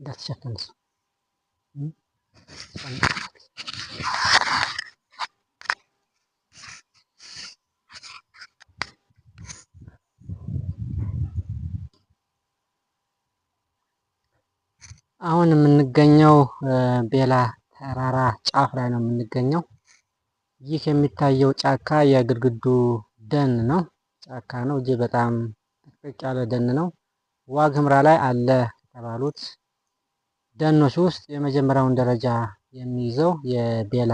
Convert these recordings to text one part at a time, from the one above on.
እንዳትሸፈን እሱ አሁን የምንገኘው ቤላ ተራራ ጫፍ ላይ ነው የምንገኘው። ይህ የሚታየው ጫካ የግድግዱ ደን ነው። ጫካ ነው እጅግ በጣም ጥቅጥቅ ያለ ደን ነው። ዋግ ኽምራ ላይ አለ ከተባሉት ደኖች ውስጥ የመጀመሪያውን ደረጃ የሚይዘው የቤላ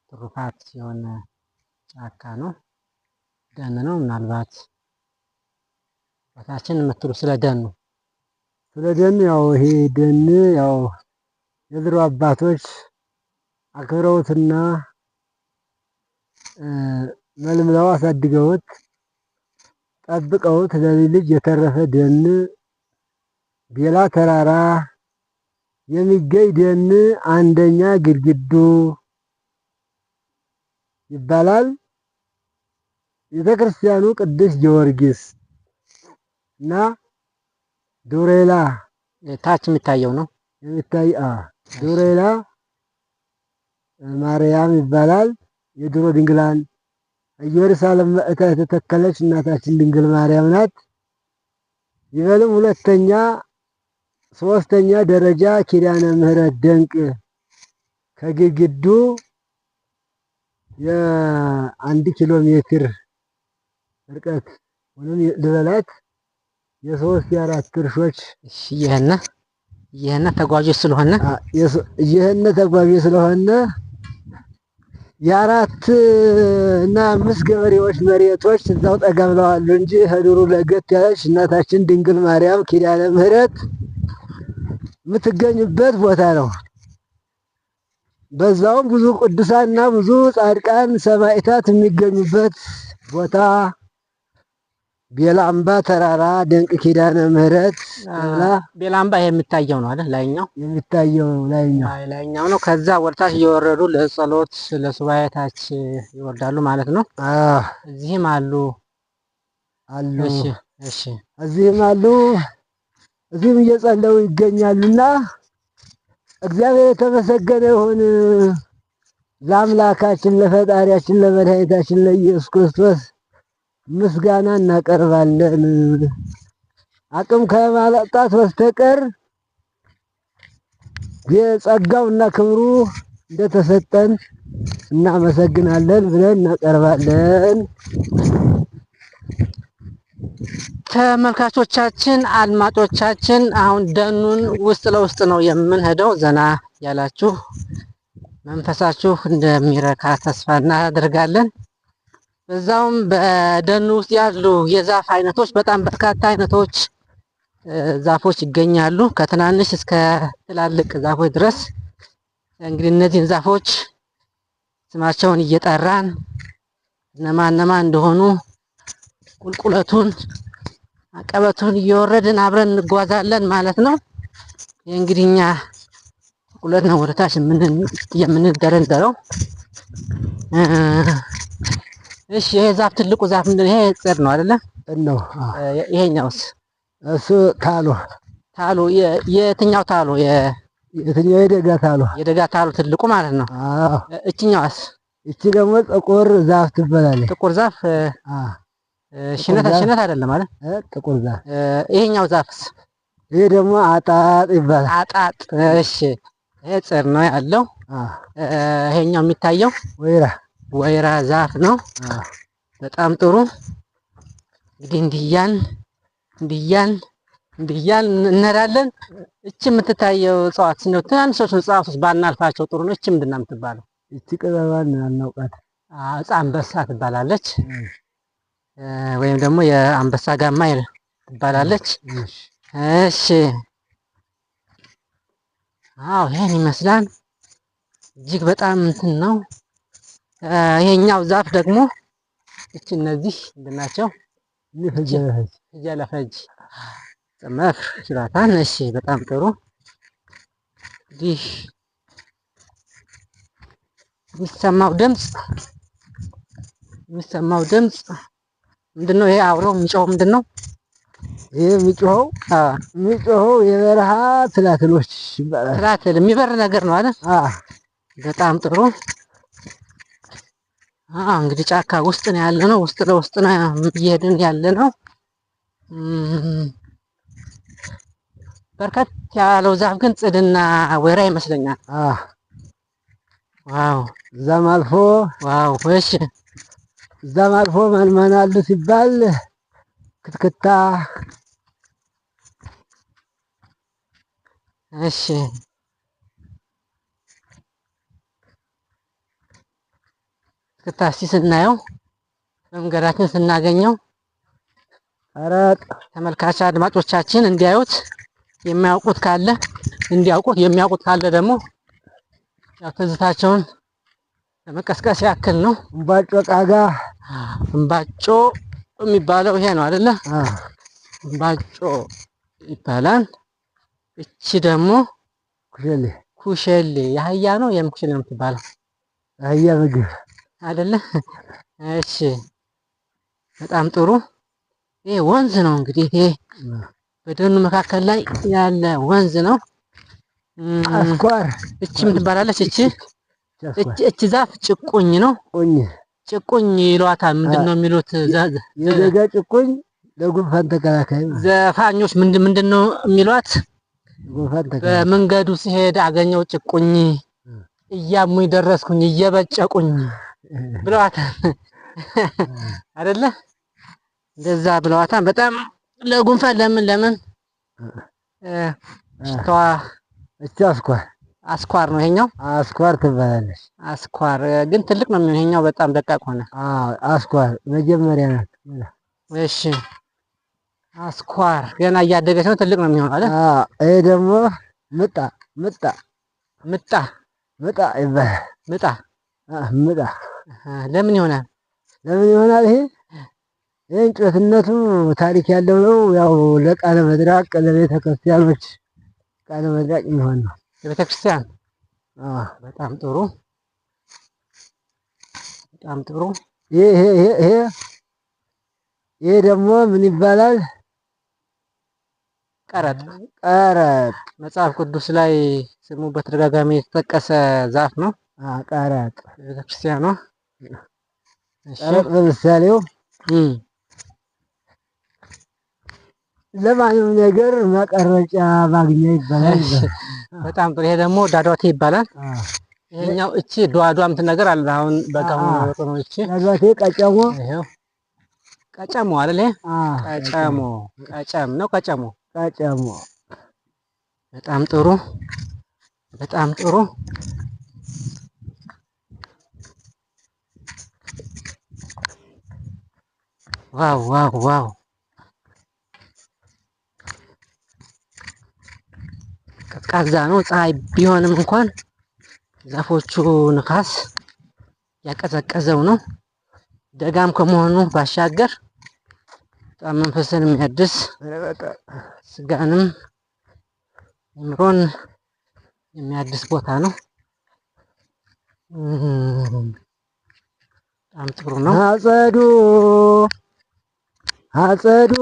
ትሩፋት የሆነ ጫካ ነው፣ ደን ነው። ምናልባት ቦታችን የምትሉ ስለ ደኑ ያው ይሄ ደን ያው የድሮ አባቶች አክብረውትና መልምለው አሳድገውት ጠብቀውት ለልጅ ልጅ የተረፈ ደን ቤላ ተራራ የሚገኝ ደን አንደኛ ግድግዱ ይባላል። ቤተክርስቲያኑ ቅዱስ ጊዮርጊስ እና ዱሬላ ታች የሚታየው ነው የሚታይ ዱሬላ ማርያም ይባላል። የድሮ ድንግላን ኢየሩሳሌም መእታ የተተከለች እናታችን ድንግል ማርያም ናት። ይበልም ሶስተኛ ደረጃ ኪዳነ ምህረት ደንቅ ከግድግዱ የ1 ኪሎ ሜትር ርቀት ወይም ልበላት የ3-4 እርሾች ይሄና ተጓዦች ስለሆነ የ4 እና 5 ገበሬዎች መሬቶች እዛው ጠጋ ብለዋል እንጂ ህዱሩ ለገት ያለች እናታችን ድንግል ማርያም ኪዳነ ምህረት የምትገኝበት ቦታ ነው። በዛውም ብዙ ቅዱሳንና ብዙ ጻድቃን ሰማዕታት የሚገኙበት ቦታ ቤላ አምባ ተራራ ደንቅ ኪዳነ ምህረት ቤላ አምባ ይሄ የሚታየው ነው አይደል? የሚታየው ላይኛው ነው። ከዛ ወርታች እየወረዱ ለጸሎት ለሱባኤታች ይወርዳሉ ማለት ነው። እዚህም አሉ። እሺ እዚህም አሉ። እዚህም እየጸለዩ ይገኛሉና እግዚአብሔር የተመሰገነ ይሁን። ለአምላካችን ለፈጣሪያችን ለመድኃኒታችን ለኢየሱስ ክርስቶስ ምስጋና እናቀርባለን። አቅም ከማጣት በስተቀር የጸጋውና ክብሩ እንደተሰጠን እናመሰግናለን ብለን እናቀርባለን። ተመልካቾቻችን፣ አድማጮቻችን አሁን ደኑን ውስጥ ለውስጥ ነው የምንሄደው። ዘና ያላችሁ መንፈሳችሁ እንደሚረካ ተስፋ እናደርጋለን። በዛውም በደኑ ውስጥ ያሉ የዛፍ አይነቶች በጣም በርካታ አይነቶች ዛፎች ይገኛሉ፣ ከትናንሽ እስከ ትላልቅ ዛፎች ድረስ። እንግዲህ እነዚህን ዛፎች ስማቸውን እየጠራን እነማን እንደሆኑ ቁልቁለቱን አቀበቱን እየወረድን አብረን እንጓዛለን ማለት ነው። እንግዲህ እኛ ቁልቁለት ነው ወደታች የምንደረደረው። እሺ ይሄ ዛፍ ትልቁ ዛፍ ምንድን ነው? ይሄ ጽድ ነው አይደለ? ነው። ይሄኛውስ? እሱ ታሎ የትኛው ታሎ? የትኛው? የደጋ ታሎ ትልቁ ማለት ነው። እችኛዋስ? እቺ ደግሞ ጥቁር ዛፍ ትበላለች። ጥቁር ዛፍ ሽነት አይደለም ማለት ጥቁር ዛፍ። ይሄኛው ዛፍስ? ይሄ ደግሞ አጣጥ ይባላል። አጣጥ። እሺ ይሄ ጽድ ነው ያለው። ይሄኛው የሚታየው ወይራ ዛፍ ነው። በጣም ጥሩ። እንግዲህ እንዲያን እንሄዳለን። እቺ የምትታየው እጽዋት ነው። ትናንሾች እጽዋቶች ባናልፋቸው ጥሩ ነው። እቺ ምንድን ነው የምትባለው? እቺ ቅጠሏን አናውቃት። አንበሳ ትባላለች፣ ወይም ደግሞ የአንበሳ ጋማ ትባላለች። እሺ ይሄን ይመስላል። እጅግ በጣም እንትን ነው። ይሄኛው ዛፍ ደግሞ እነዚህ ምንድን ናቸው? ፍጀለፈጅ መፍር ይላታል። እሺ በጣም ጥሩ። እንግዲህ የሚሰማው ድምፅ ምንድን ነው? ይሄ አብሮ የሚጮህ ምንድን ነው? ይሄ የሚጮኸው የበረሃ ትላትሎች ይባላል። ትላትል የሚበር ነገር ነው አይደል? በጣም ጥሩ። እንግዲህ ጫካ ውስጥ ነው ያለ ነው። ውስጥ ለውስጥ ነው እየሄድን ያለ ነው። በርከት ያለው ዛፍ ግን ጽድና ወይራ ይመስለኛል። ዋው! እዛም አልፎ ዋው! እሺ፣ እዛም አልፎ ማን አሉ ሲባል ክትክታ። እሺ፣ ክትክታ እስቲ ስናየው በመንገዳችን ስናገኘው ተመልካች አድማጮቻችን እንዲያዩት የሚያውቁት ካለ እንዲያውቁት የሚያውቁት ካለ ደግሞ ያው ትዝታቸውን ለመቀስቀስ ያክል ነው። እምባጮ ቃጋ እምባጮ የሚባለው ይሄ ነው አይደለ? እምባጮ ይባላል። እቺ ደግሞ ኩሸሌ የአህያ ነው የምኩሽሌ ነው የምትባለው? አህያ ምግብ አይደለ? እሺ፣ በጣም ጥሩ። ይሄ ወንዝ ነው እንግዲህ ይሄ በደኑ መካከል ላይ ያለ ወንዝ ነው። አስኳር እቺ ምን ትባላለች? እቺ ዛፍ ጭቁኝ ነው። ጭቁኝ ይሏታል። ምንድነው የሚሉት? የደጋ ጭቁኝ ለጉንፋን ተከላካይ ዘፋኞች ምንድነው የሚሏት? በመንገዱ ሲሄድ አገኘው ጭቁኝ እያሙኝ ደረስኩኝ እየበጨቁኝ ብለዋታል አይደለ? እንደዛ ብለዋታል። በጣም ለጉንፋን ለምን ሽታዋ አስኳር ነው። ይሄኛው አስኳር ትባላለች። አስኳር ግን ትልቅ ነው የሚሆነው። ይሄኛው በጣም ደቃቅ ሆነ። አስኳር መጀመሪያ ናት። እሺ፣ አስኳር ገና እያደገች ነው። ትልቅ ነው የሚሆነው አይደል? ይሄ ደግሞ ምጣ ይባላል። ምጣ ለምን ይሆናል? ይሄ እንጨትነቱ ታሪክ ያለው ነው። ያው ለቃለ መድራቅ ለቤተ ክርስቲያኖች ቃለ መድራቅ የሚሆን ነው። ለቤተ ክርስቲያን በጣም ጥሩ፣ በጣም ጥሩ። ይሄ ደግሞ ምን ይባላል? ቀረጥ መጽሐፍ ቅዱስ ላይ ስሙ በተደጋጋሚ የተጠቀሰ ዛፍ ነው። ቀረጥ ቤተ ክርስቲያኗ ቀረጥ በምሳሌው ለማንም ነገር መቀረጫ ማግኛ ይባላል። በጣም ጥሩ። ይሄ ደግሞ ዳዷቴ ይባላል። ይሄኛው እቺ ዷዷ ምትን ነገር አለ። አሁን በቃው ነው። እቺ ዳዷቴ ቀጨሞ አይደል? ቀጨም ነው። ቀጨሞ በጣም ጥሩ፣ በጣም ጥሩ። ዋው! ቀዝቃዛ ነው። ፀሐይ ቢሆንም እንኳን ዛፎቹ ንፋስ ያቀዘቀዘው ነው። ደጋም ከመሆኑ ባሻገር በጣም መንፈስን የሚያድስ ስጋንም አእምሮን የሚያድስ ቦታ ነው። በጣም ጥሩ ነው። አጸዱ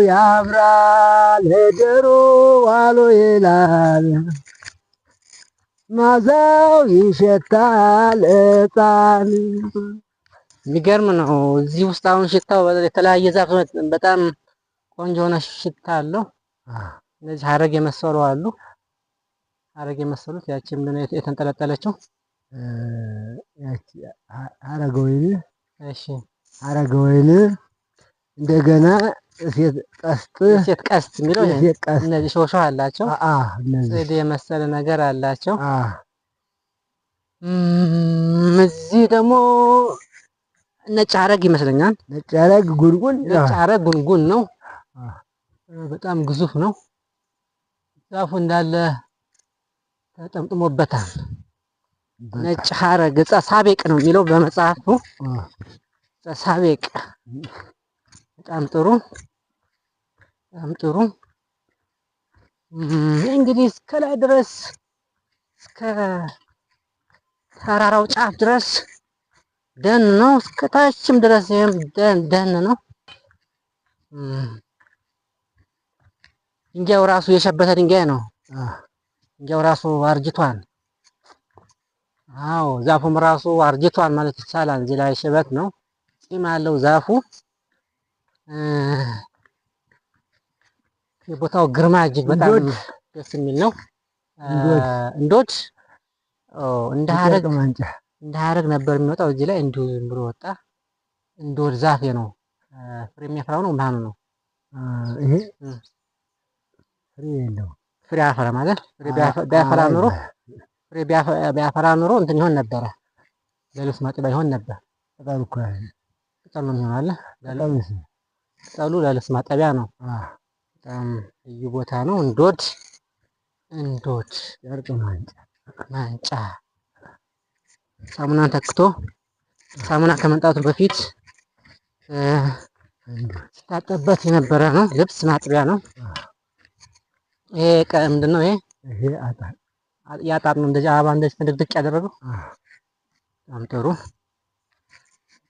ያምራል ሄደሩ ዋሎ ይላል ማዛው ይሸታል ዕጣን። የሚገርም ነው። እዚህ ውስጥ አሁን ሽታው የተለያየ ዛፍ በጣም ቆንጆ ሆነ ሽታ አለው። እነዚህ ሀረግ የመሰሉ አሉ። ሀረግ የመሰሉት ያቺ ምንድን ነው የተንጠለጠለችው? ያቺ ሀረገወይን። እሺ፣ ሀረገወይን እንደገና ሴት ቀስት የሚለው እነዚህ ሾሾ አላቸው። ጽድ የመሰለ ነገር አላቸው። እዚህ ደግሞ ነጭ ሀረግ ይመስለኛል። ነጭ ሀረግ ጉንጉን ነው። በጣም ግዙፍ ነው። ዛፉ እንዳለ ተጠምጥሞበታል። ነጭ ሀረግ ዕፀ ሳቤቅ ነው የሚለው በመጽሐፉ። ዕፀ ሳቤቅ በጣም ጥሩ፣ በጣም ጥሩ። እንግዲህ እስከ ላይ ድረስ እስከ ተራራው ጫፍ ድረስ ደን ነው። እስከ ታችም ድረስ ደን ነው። ድንጋዩ ራሱ የሸበተ ድንጋይ ነው። ድንጋዩ ራሱ አርጅቷል። አዎ ዛፉም ራሱ አርጅቷል ማለት ይቻላል። እዚህ ላይ ሽበት ነው፣ ፂም ያለው ዛፉ። የቦታው ግርማ እጅግ በጣም ደስ የሚል ነው። እንዶድ እንደ ሀረግ ነበር የሚወጣው። እዚህ ላይ እንዲሁ ዝም ብሎ ወጣ። እንዶድ ዛፍ ነው። ፍሬ የሚያፈራው ነው ማኑ ነው? ይሄ ፍሬ የለው። ፍሬ አፈራ ማለት ፍሬ ቢያፈራ ኑሮ እንትን ይሆን ነበረ፣ ለልብስ ማጠቢያ ይሆን ነበር። ቅጠሉ ነው ይሆናል። ቅጠሉ ለልብስ ማጠቢያ ነው። በጣም ልዩ ቦታ ነው። እንዶድ ጨርቅ ማንጫ ሳሙናን ተክቶ ሳሙና ከመምጣቱ በፊት ሲታጠብበት የነበረ ነው። ልብስ ማጥቢያ ነው። ይሄ ምንድን ነው? ይሄ ያጣጥ ነው። እንደዚህ አበባ እንደዚህ ፍንድቅድቅ ያደረገው። በጣም ጥሩ፣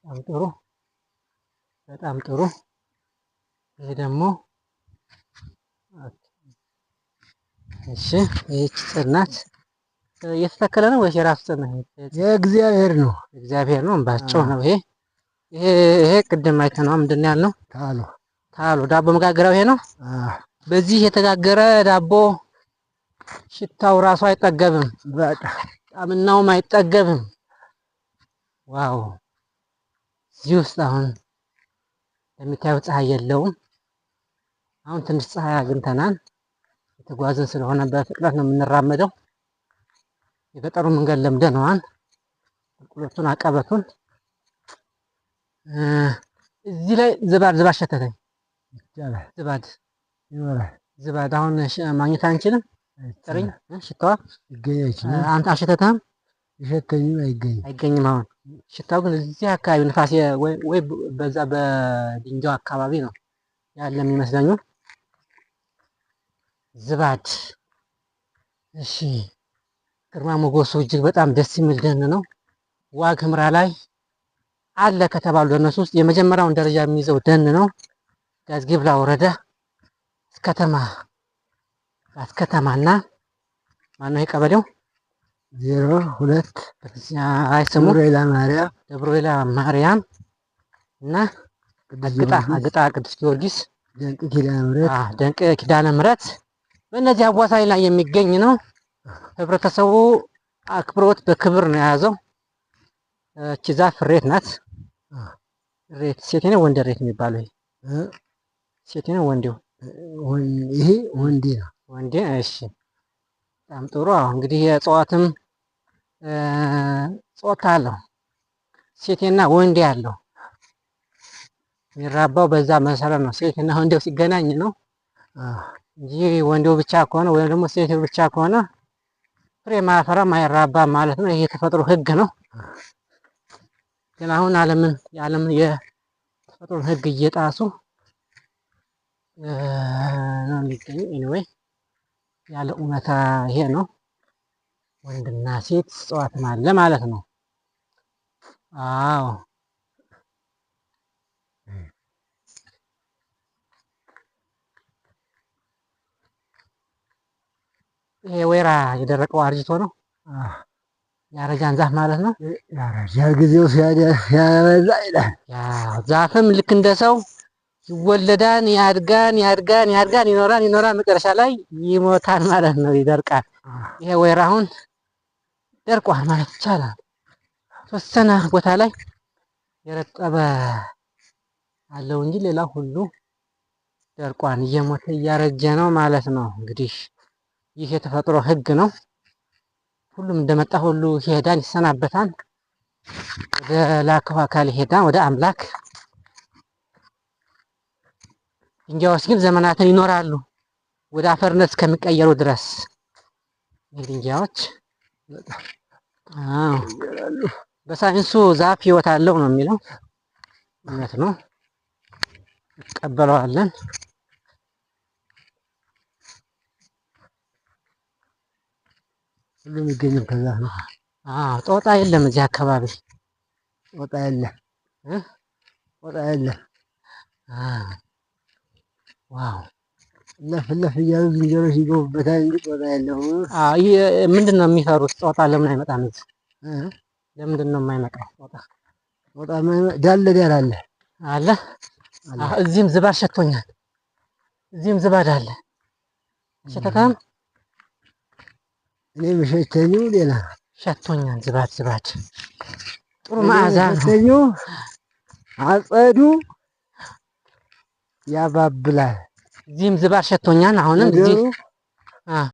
በጣም ጥሩ፣ በጣም ጥሩ። ይሄ ደግሞ እሺ፣ ይህች ጽድ ናት። እየተተከለ ነው ወይስ የራሱ ጽድ ነው? የእግዚአብሔር ነው። እግዚአብሔር ነው። እንባቸው ነው። ይሄ ቅድም አይተነው ምንድን ነው ያልነው? ታሎ ዳቦ መጋገሪያው ይሄ ነው። በዚህ የተጋገረ ዳቦ ሽታው ራሱ አይጠገብም። ጣዕምናውም አይጠገብም። ዋው! እዚህ ውስጥ አሁን እንደሚታየው ፀሐይ የለውም። አሁን ትንሽ ፀሐይ አግኝተናል። የተጓዝን ስለሆነ በፍጥነት ነው የምንራመደው። የገጠሩ መንገድ ለምደነዋል። ቁልቁለቱን አቀበቱን። እዚህ ላይ ዝባድ ሸተተኝ። ዝባድ አሁን ማግኘት አንችልም። ጥሪኝ ሽታዋ አንተ አሸተተህም? አይገኝም። አሁን ሽታው ግን እዚህ አካባቢ ንፋስ ወይ በዛ በድንጋዩ አካባቢ ነው ያለ የሚመስለኝ። ዝባድ። እሺ፣ ግርማ ሞገሱ እጅግ በጣም ደስ የሚል ደን ነው። ዋግ ኽምራ ላይ አለ ከተባሉ ደኖች ውስጥ የመጀመሪያውን ደረጃ የሚይዘው ደን ነው። ጋዝጊብላ ወረዳ ከተማና ማነው ይሄ ቀበሌው? 02 አይስሙ ደብረ ወይላ ማርያም እና አግጣ ቅዱስ ጊዮርጊስ ደንቅ ኪዳነ ምሕረት በእነዚህ አዋሳኝ ላይ የሚገኝ ነው። ህብረተሰቡ አክብሮት በክብር ነው የያዘው። እቺ ዛፍ ሬት ናት። ሬት ሴቴ ነው ወንድ ሬት የሚባለው? ሴቴ ነው ወንዴው? ይሄ ወንዴ ነው። ወንዴ። እሺ፣ በጣም ጥሩ። አሁን እንግዲህ የእጽዋትም ጾታ አለው። ሴቴና ወንዴ አለው። የሚራባው በዛ መሰረት ነው። ሴትና ወንዴው ሲገናኝ ነው እንጂ ወንዴው ብቻ ከሆነ ወይም ደግሞ ሴቴው ብቻ ከሆነ ፍሬ ማያፈራም አይራባም ማለት ነው። ይሄ የተፈጥሮ ህግ ነው። ግን አሁን የዓለምን የተፈጥሮ ህግ እየጣሱ ነው የሚገኙ። ኤኒዌይ ያለ እውነታ ይሄ ነው። ወንድና ሴት እጽዋትም አለ ማለት ነው። አዎ ይሄ ወይራ የደረቀው አርጅቶ ነው። ያረጃን ዛፍ ማለት ነው። ያረጃ ጊዜው ሲያበዛ ይላል። ዛፍም ልክ እንደ ሰው ይወለዳን፣ ያድጋን፣ ይኖራል፣ መጨረሻ ላይ ይሞታል ማለት ነው፣ ይደርቃል። ይሄ ወይራ አሁን ደርቋል ማለት ይቻላል። ተወሰነ ቦታ ላይ የረጠበ አለው እንጂ ሌላ ሁሉ ደርቋን፣ እየሞተ እያረጀ ነው ማለት ነው። እንግዲህ ይህ የተፈጥሮ ህግ ነው። ሁሉም እንደመጣ ሁሉ ይሄዳል፣ ይሰናበታል፣ ወደ ላከው አካል ይሄዳል፣ ወደ አምላክ። ድንጋዮች ግን ዘመናትን ይኖራሉ፣ ወደ አፈርነት እስከሚቀየሩ ድረስ። ድንጋዮች በሳይንሱ ዛፍ ህይወት አለው ነው የሚለው። እውነት ነው፣ እንቀበለዋለን። ሁሉም የሚገኘው ከዛ ነው። ጦጣ የለም እዚህ አካባቢ። ጦጣ የለም። ዋው! ለፍለፍ እያሉ ዝንጀሮች ይገቡበታል እንጂ ጦጣ የለውም። ምንድን ነው የሚፈሩት? ጦጣ ለምን አይመጣም እዚህ? ለምንድን ነው የማይመጣው ጦጣ? ጦጣ ዳለ ዳር አለ አለ። እዚህም ዝባድ ሸቶኛል። እዚህም ዝባድ አለ። ሸተታም እኔ መሸተኙ ሌላ ሸቶኛል። ዝባድ ጥሩ መዓዛ ነው። አጸዱ ያባብላል። እዚህም ዝባድ ሸቶኛል። አሁንም እዚህ